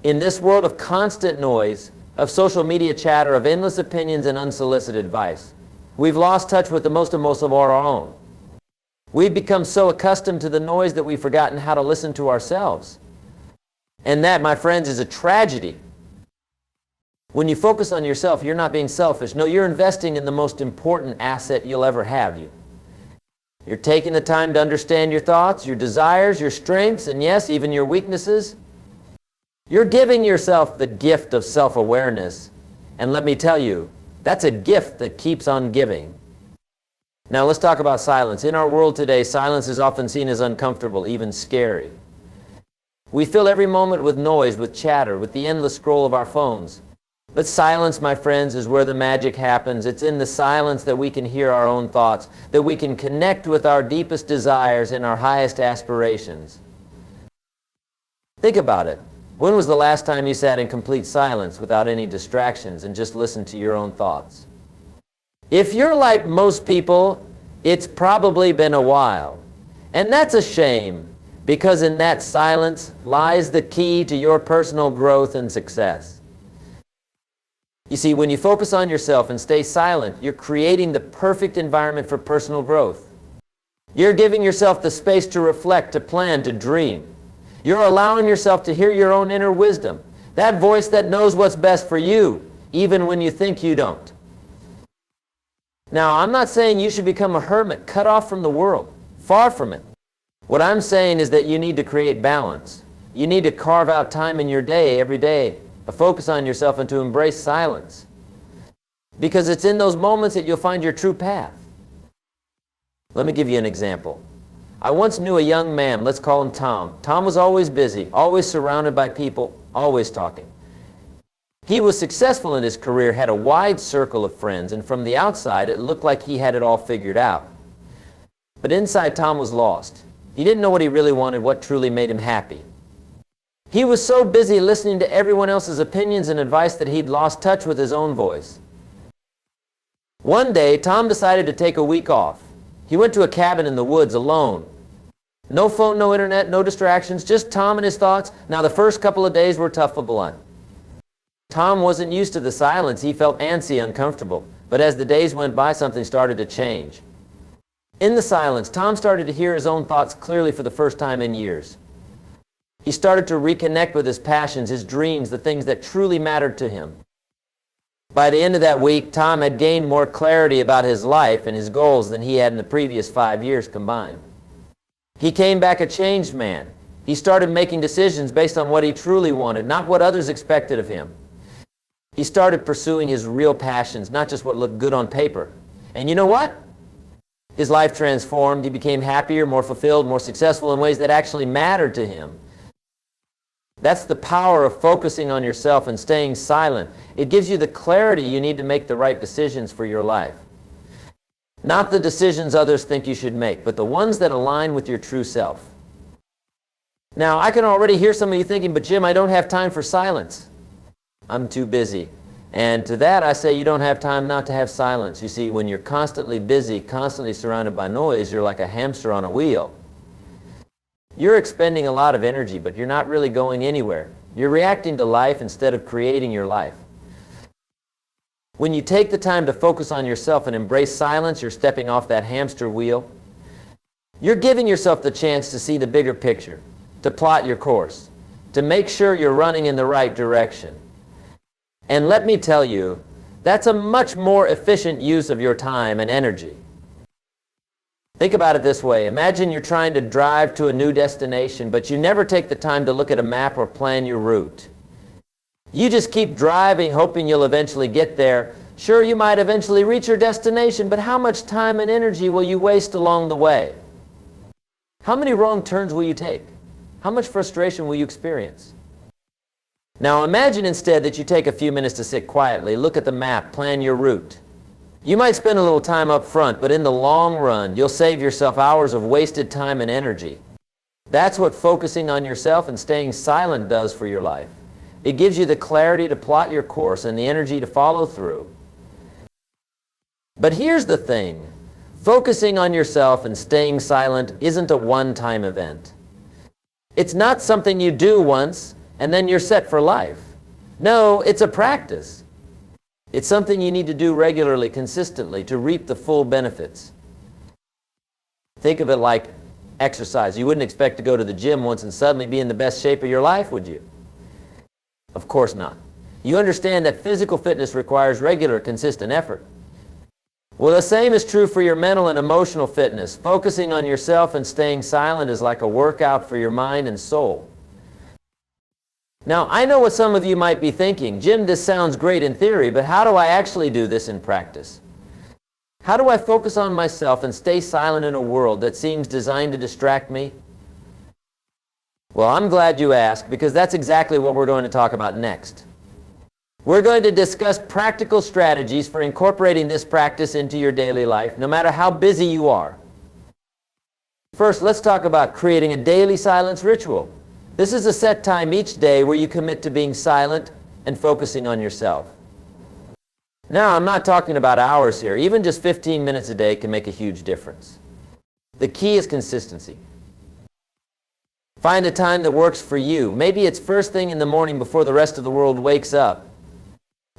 In this world of constant noise, of social media chatter, of endless opinions and unsolicited advice, we've lost touch with the most of our own. We've become so accustomed to the noise that we've forgotten how to listen to ourselves. And that, my friends, is a tragedy. When you focus on yourself, you're not being selfish. No, you're investing in the most important asset you'll ever have. You're taking the time to understand your thoughts, your desires, your strengths, and yes, even your weaknesses. You're giving yourself the gift of self-awareness. And let me tell you, that's a gift that keeps on giving. Now let's talk about silence. In our world today, silence is often seen as uncomfortable, even scary. We fill every moment with noise, with chatter, with the endless scroll of our phones. But silence, my friends, is where the magic happens. It's in the silence that we can hear our own thoughts, that we can connect with our deepest desires and our highest aspirations. Think about it. When was the last time you sat in complete silence without any distractions and just listened to your own thoughts? If you're like most people, it's probably been a while. And that's a shame, because in that silence lies the key to your personal growth and success. You see, when you focus on yourself and stay silent, you're creating the perfect environment for personal growth. You're giving yourself the space to reflect, to plan, to dream. You're allowing yourself to hear your own inner wisdom, that voice that knows what's best for you, even when you think you don't. Now, I'm not saying you should become a hermit, cut off from the world. Far from it. What I'm saying is that you need to create balance. You need to carve out time in your day, every day, to focus on yourself and to embrace silence. Because it's in those moments that you'll find your true path. Let me give you an example. I once knew a young man, let's call him Tom. Tom was always busy, always surrounded by people, always talking. He was successful in his career, had a wide circle of friends, and from the outside it looked like he had it all figured out. But inside, Tom was lost. He didn't know what he really wanted, what truly made him happy. He was so busy listening to everyone else's opinions and advice that he'd lost touch with his own voice. One day, Tom decided to take a week off. He went to a cabin in the woods alone. No phone, no internet, no distractions, just Tom and his thoughts. Now, the first couple of days were tough for blunt. Tom wasn't used to the silence. He felt antsy, uncomfortable. But as the days went by, something started to change. In the silence, Tom started to hear his own thoughts clearly for the first time in years. He started to reconnect with his passions, his dreams, the things that truly mattered to him. By the end of that week, Tom had gained more clarity about his life and his goals than he had in the previous 5 years combined. He came back a changed man. He started making decisions based on what he truly wanted, not what others expected of him. He started pursuing his real passions, not just what looked good on paper. And you know what? His life transformed. He became happier, more fulfilled, more successful in ways that actually mattered to him. That's the power of focusing on yourself and staying silent. It gives you the clarity you need to make the right decisions for your life. Not the decisions others think you should make, but the ones that align with your true self. Now, I can already hear some of you thinking, but Jim, I don't have time for silence. I'm too busy. And to that I say you don't have time not to have silence. You see, when you're constantly busy, constantly surrounded by noise, you're like a hamster on a wheel. You're expending a lot of energy, but you're not really going anywhere. You're reacting to life instead of creating your life. When you take the time to focus on yourself and embrace silence, you're stepping off that hamster wheel. You're giving yourself the chance to see the bigger picture, to plot your course, to make sure you're running in the right direction. And let me tell you, that's a much more efficient use of your time and energy. Think about it this way. Imagine you're trying to drive to a new destination, but you never take the time to look at a map or plan your route. You just keep driving, hoping you'll eventually get there. Sure, you might eventually reach your destination, but how much time and energy will you waste along the way? How many wrong turns will you take? How much frustration will you experience? Now imagine instead that you take a few minutes to sit quietly, look at the map, plan your route. You might spend a little time up front, but in the long run, you'll save yourself hours of wasted time and energy. That's what focusing on yourself and staying silent does for your life. It gives you the clarity to plot your course and the energy to follow through. But here's the thing. Focusing on yourself and staying silent isn't a one-time event. It's not something you do once and then you're set for life. No, it's a practice. It's something you need to do regularly, consistently, to reap the full benefits. Think of it like exercise. You wouldn't expect to go to the gym once and suddenly be in the best shape of your life, would you? Of course not. You understand that physical fitness requires regular, consistent effort. Well, the same is true for your mental and emotional fitness. Focusing on yourself and staying silent is like a workout for your mind and soul. Now, I know what some of you might be thinking. Jim, this sounds great in theory, but how do I actually do this in practice? How do I focus on myself and stay silent in a world that seems designed to distract me? Well, I'm glad you asked, because that's exactly what we're going to talk about next. We're going to discuss practical strategies for incorporating this practice into your daily life, no matter how busy you are. First, let's talk about creating a daily silence ritual. This is a set time each day where you commit to being silent and focusing on yourself. Now, I'm not talking about hours here. Even just 15 minutes a day can make a huge difference. The key is consistency. Find a time that works for you. Maybe it's first thing in the morning before the rest of the world wakes up.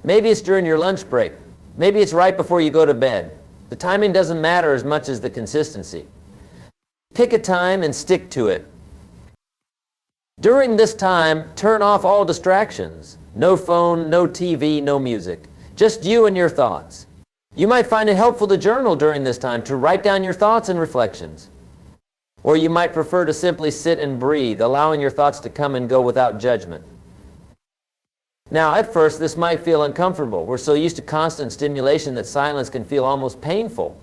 Maybe it's during your lunch break. Maybe it's right before you go to bed. The timing doesn't matter as much as the consistency. Pick a time and stick to it. During this time, turn off all distractions. No phone, no TV, no music. Just you and your thoughts. You might find it helpful to journal during this time, to write down your thoughts and reflections. Or you might prefer to simply sit and breathe, allowing your thoughts to come and go without judgment. Now, at first, this might feel uncomfortable. We're so used to constant stimulation that silence can feel almost painful.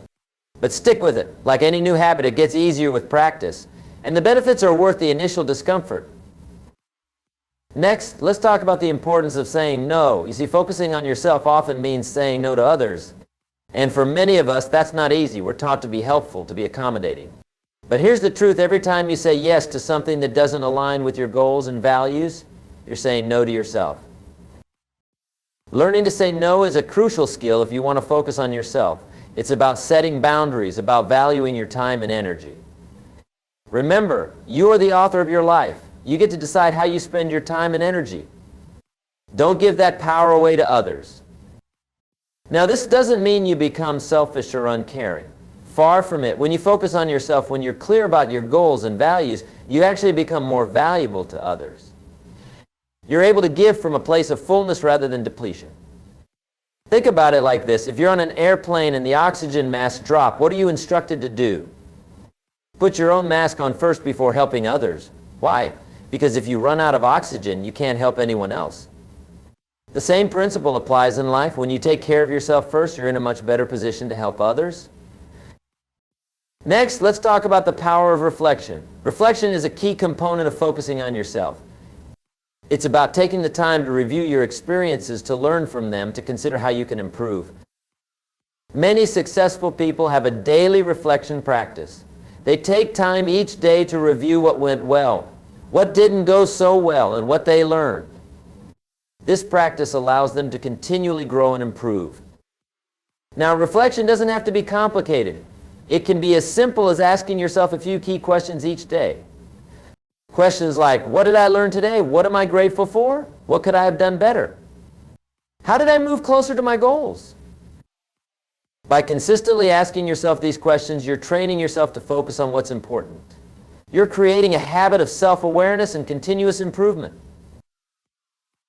But stick with it. Like any new habit, it gets easier with practice. And the benefits are worth the initial discomfort. Next, let's talk about the importance of saying no. You see, focusing on yourself often means saying no to others. And for many of us, that's not easy. We're taught to be helpful, to be accommodating. But here's the truth. Every time you say yes to something that doesn't align with your goals and values, you're saying no to yourself. Learning to say no is a crucial skill if you want to focus on yourself. It's about setting boundaries, about valuing your time and energy. Remember, you are the author of your life. You get to decide how you spend your time and energy. Don't give that power away to others. Now, this doesn't mean you become selfish or uncaring. Far from it. When you focus on yourself, when you're clear about your goals and values, you actually become more valuable to others. You're able to give from a place of fullness rather than depletion. Think about it like this. If you're on an airplane and the oxygen masks drop, what are you instructed to do? Put your own mask on first before helping others. Why? Because if you run out of oxygen, you can't help anyone else. The same principle applies in life. When you take care of yourself first, you're in a much better position to help others. Next, let's talk about the power of reflection. Reflection is a key component of focusing on yourself. It's about taking the time to review your experiences, to learn from them, to consider how you can improve. Many successful people have a daily reflection practice. They take time each day to review what went well, what didn't go so well, and what they learned. This practice allows them to continually grow and improve. Now, reflection doesn't have to be complicated. It can be as simple as asking yourself a few key questions each day. Questions like, what did I learn today? What am I grateful for? What could I have done better? How did I move closer to my goals? By consistently asking yourself these questions, you're training yourself to focus on what's important. You're creating a habit of self-awareness and continuous improvement.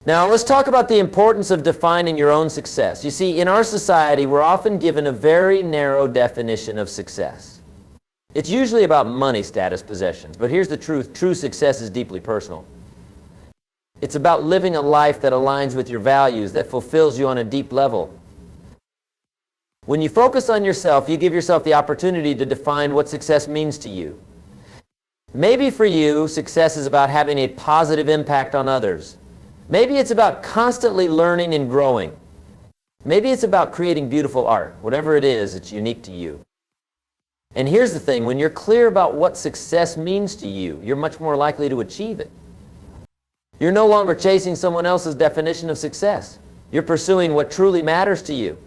Now, let's talk about the importance of defining your own success. You see, in our society, we're often given a very narrow definition of success. It's usually about money, status, possessions. But here's the truth. True success is deeply personal. It's about living a life that aligns with your values, that fulfills you on a deep level. When you focus on yourself, you give yourself the opportunity to define what success means to you. Maybe for you, success is about having a positive impact on others. Maybe it's about constantly learning and growing. Maybe it's about creating beautiful art. Whatever it is, it's unique to you. And here's the thing. When you're clear about what success means to you, you're much more likely to achieve it. You're no longer chasing someone else's definition of success. You're pursuing what truly matters to you.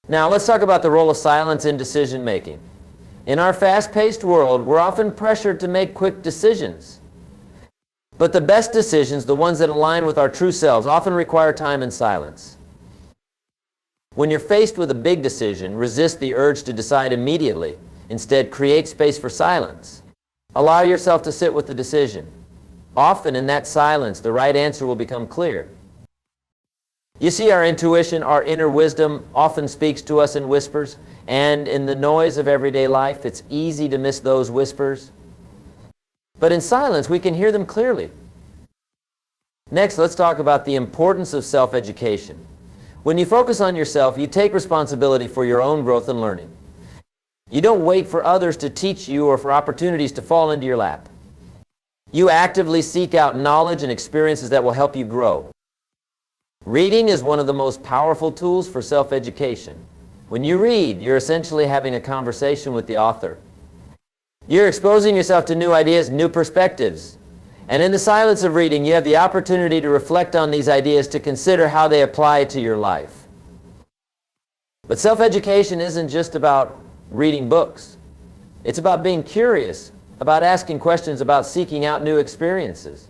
Now, let's talk about the role of silence in decision making. In our fast-paced world, we're often pressured to make quick decisions. But the best decisions, the ones that align with our true selves, often require time and silence. When you're faced with a big decision, resist the urge to decide immediately. Instead, create space for silence. Allow yourself to sit with the decision. Often in that silence, the right answer will become clear. You see, our intuition, our inner wisdom often speaks to us in whispers, and in the noise of everyday life, it's easy to miss those whispers. But in silence, we can hear them clearly. Next, let's talk about the importance of self-education. When you focus on yourself, you take responsibility for your own growth and learning. You don't wait for others to teach you or for opportunities to fall into your lap. You actively seek out knowledge and experiences that will help you grow. Reading is one of the most powerful tools for self-education. When you read, you're essentially having a conversation with the author. You're exposing yourself to new ideas, new perspectives. And in the silence of reading, you have the opportunity to reflect on these ideas, to consider how they apply to your life. But self-education isn't just about reading books. It's about being curious, about asking questions, about seeking out new experiences.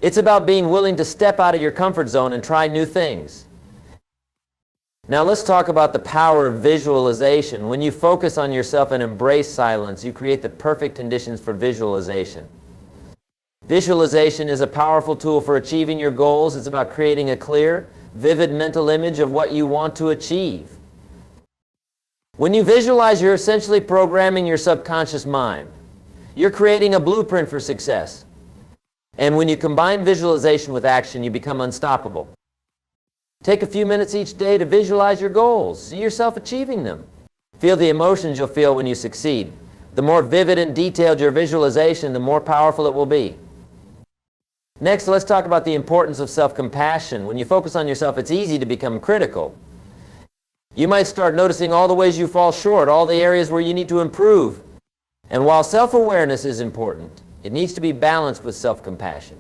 It's about being willing to step out of your comfort zone and try new things. Now let's talk about the power of visualization. When you focus on yourself and embrace silence, you create the perfect conditions for visualization. Visualization is a powerful tool for achieving your goals. It's about creating a clear, vivid mental image of what you want to achieve. When you visualize, you're essentially programming your subconscious mind. You're creating a blueprint for success. And when you combine visualization with action, you become unstoppable. Take a few minutes each day to visualize your goals. See yourself achieving them. Feel the emotions you'll feel when you succeed. The more vivid and detailed your visualization, the more powerful it will be. Next, let's talk about the importance of self-compassion. When you focus on yourself, it's easy to become critical. You might start noticing all the ways you fall short, all the areas where you need to improve. And while self-awareness is important, it needs to be balanced with self-compassion.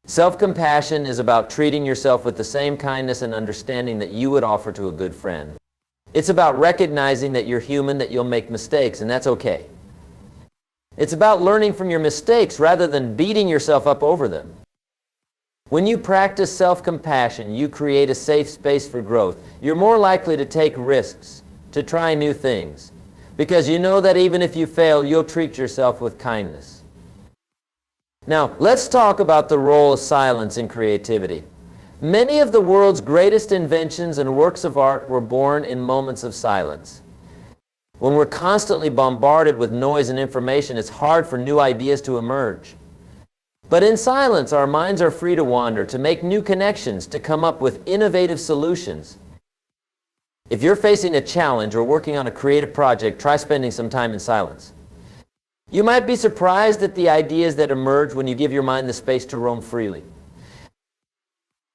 Self-compassion is about treating yourself with the same kindness and understanding that you would offer to a good friend. It's about recognizing that you're human, that you'll make mistakes, and that's okay. It's about learning from your mistakes rather than beating yourself up over them. When you practice self-compassion, you create a safe space for growth. You're more likely to take risks, to try new things, because you know that even if you fail, you'll treat yourself with kindness. Now, let's talk about the role of silence in creativity. Many of the world's greatest inventions and works of art were born in moments of silence. When we're constantly bombarded with noise and information, it's hard for new ideas to emerge. But in silence, our minds are free to wander, to make new connections, to come up with innovative solutions. If you're facing a challenge or working on a creative project, try spending some time in silence. You might be surprised at the ideas that emerge when you give your mind the space to roam freely.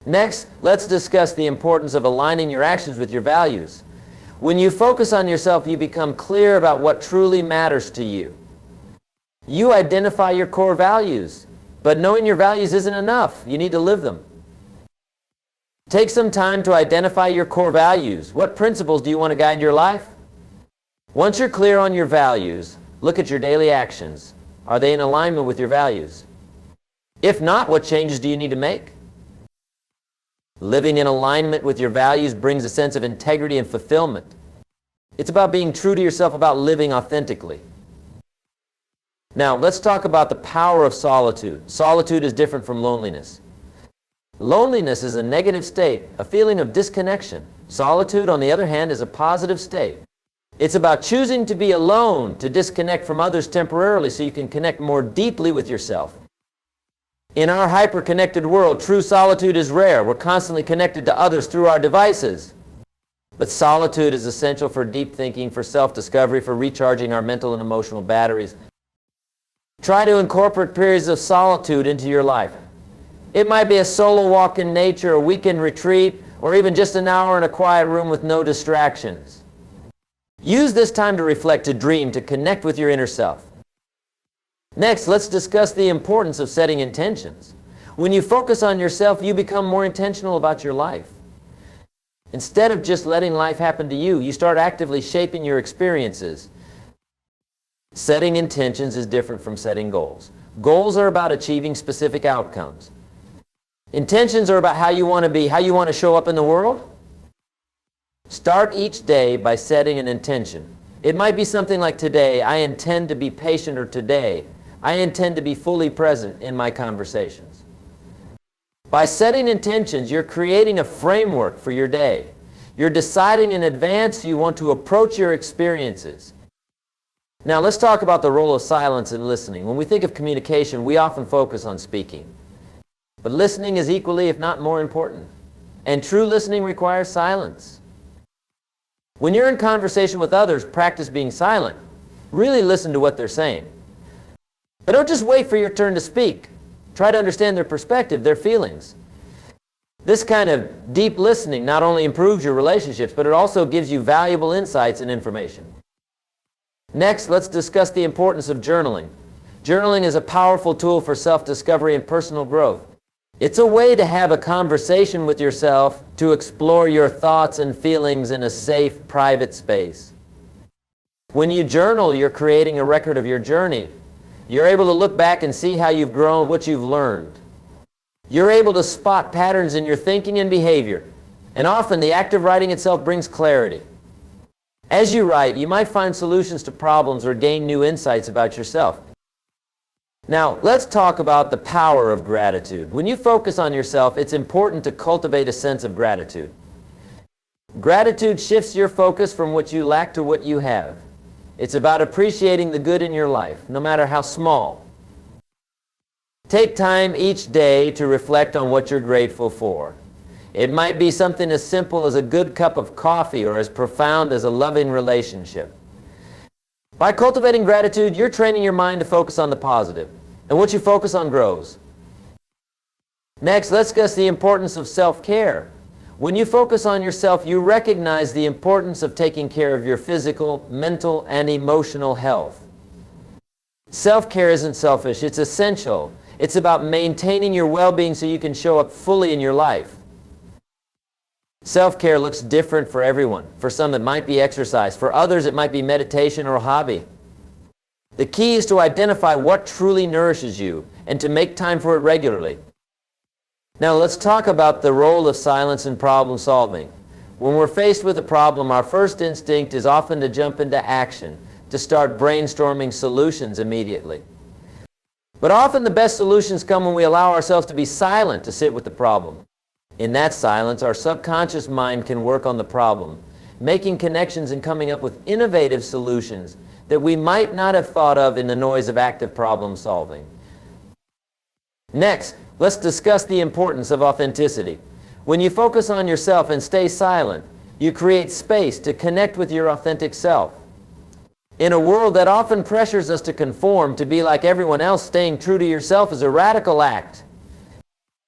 Next, let's discuss the importance of aligning your actions with your values. When you focus on yourself, you become clear about what truly matters to you. You identify your core values, but knowing your values isn't enough. You need to live them. Take some time to identify your core values. What principles do you want to guide your life? Once you're clear on your values, look at your daily actions. Are they in alignment with your values? If not, what changes do you need to make? Living in alignment with your values brings a sense of integrity and fulfillment. It's about being true to yourself, about living authentically. Now, let's talk about the power of solitude. Solitude is different from loneliness. Loneliness is a negative state, a feeling of disconnection. Solitude, on the other hand, is a positive state. It's about choosing to be alone, to disconnect from others temporarily so you can connect more deeply with yourself. In our hyper-connected world, true solitude is rare. We're constantly connected to others through our devices. But solitude is essential for deep thinking, for self-discovery, for recharging our mental and emotional batteries. Try to incorporate periods of solitude into your life. It might be a solo walk in nature, a weekend retreat, or even just an hour in a quiet room with no distractions. Use this time to reflect, to dream, to connect with your inner self. Next, let's discuss the importance of setting intentions. When you focus on yourself, you become more intentional about your life. Instead of just letting life happen to you, you start actively shaping your experiences. Setting intentions is different from setting goals. Goals are about achieving specific outcomes. Intentions are about how you want to be, how you want to show up in the world. Start each day by setting an intention. It might be something like today, I intend to be patient, or today, I intend to be fully present in my conversations. By setting intentions, you're creating a framework for your day. You're deciding in advance you want to approach your experiences. Now let's talk about the role of silence in listening. When we think of communication, we often focus on speaking. But listening is equally, if not more important. And true listening requires silence. When you're in conversation with others, practice being silent. Really listen to what they're saying. But don't just wait for your turn to speak. Try to understand their perspective, their feelings. This kind of deep listening not only improves your relationships, but it also gives you valuable insights and information. Next, let's discuss the importance of journaling. Journaling is a powerful tool for self-discovery and personal growth. It's a way to have a conversation with yourself, to explore your thoughts and feelings in a safe, private space. When you journal, you're creating a record of your journey. You're able to look back and see how you've grown, what you've learned. You're able to spot patterns in your thinking and behavior. And often the act of writing itself brings clarity. As you write, you might find solutions to problems or gain new insights about yourself. Now, let's talk about the power of gratitude. When you focus on yourself, it's important to cultivate a sense of gratitude. Gratitude shifts your focus from what you lack to what you have. It's about appreciating the good in your life, no matter how small. Take time each day to reflect on what you're grateful for. It might be something as simple as a good cup of coffee, or as profound as a loving relationship. By cultivating gratitude, you're training your mind to focus on the positive, and what you focus on grows. Next, let's discuss the importance of self-care. When you focus on yourself, you recognize the importance of taking care of your physical, mental, and emotional health. Self-care isn't selfish, it's essential. It's about maintaining your well-being so you can show up fully in your life. Self-care looks different for everyone. For some, it might be exercise. For others, it might be meditation or a hobby. The key is to identify what truly nourishes you and to make time for it regularly. Now, let's talk about the role of silence in problem solving. When we're faced with a problem, our first instinct is often to jump into action, to start brainstorming solutions immediately. But often the best solutions come when we allow ourselves to be silent to sit with the problem. In that silence, our subconscious mind can work on the problem, making connections and coming up with innovative solutions that we might not have thought of in the noise of active problem solving. Next, let's discuss the importance of authenticity. When you focus on yourself and stay silent, you create space to connect with your authentic self. In a world that often pressures us to conform, to be like everyone else, staying true to yourself is a radical act.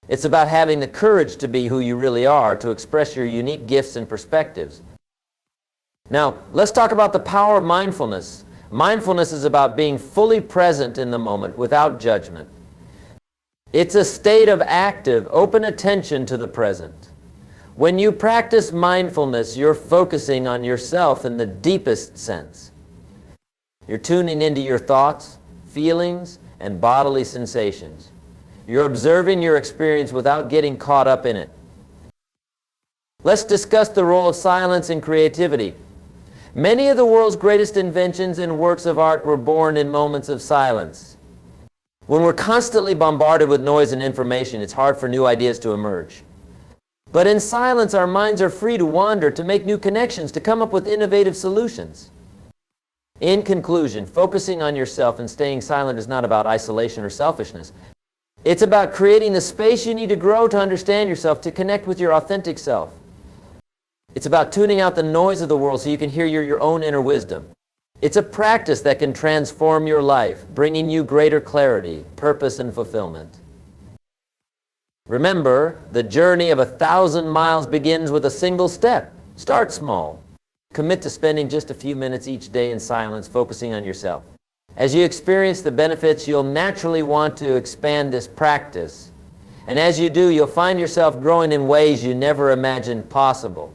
It's about having the courage to be who you really are, to express your unique gifts and perspectives. Now, let's talk about the power of mindfulness. Mindfulness is about being fully present in the moment without judgment. It's a state of active, open attention to the present. When you practice mindfulness, you're focusing on yourself in the deepest sense. You're tuning into your thoughts, feelings, and bodily sensations. You're observing your experience without getting caught up in it. Let's discuss the role of silence in creativity. Many of the world's greatest inventions and works of art were born in moments of silence. When we're constantly bombarded with noise and information, it's hard for new ideas to emerge. But in silence, our minds are free to wander, to make new connections, to come up with innovative solutions. In conclusion, focusing on yourself and staying silent is not about isolation or selfishness. It's about creating the space you need to grow to understand yourself, to connect with your authentic self. It's about tuning out the noise of the world so you can hear your own inner wisdom. It's a practice that can transform your life, bringing you greater clarity, purpose, and fulfillment. Remember, the journey of 1,000 miles begins with a single step. Start small. Commit to spending just a few minutes each day in silence, focusing on yourself. As you experience the benefits, you'll naturally want to expand this practice. And as you do, you'll find yourself growing in ways you never imagined possible.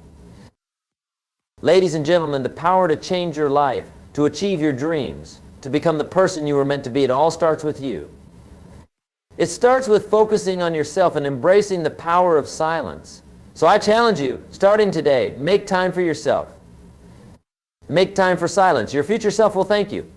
Ladies and gentlemen, the power to change your life, to achieve your dreams, to become the person you were meant to be, it all starts with you. It starts with focusing on yourself and embracing the power of silence. So I challenge you, starting today, make time for yourself. Make time for silence. Your future self will thank you.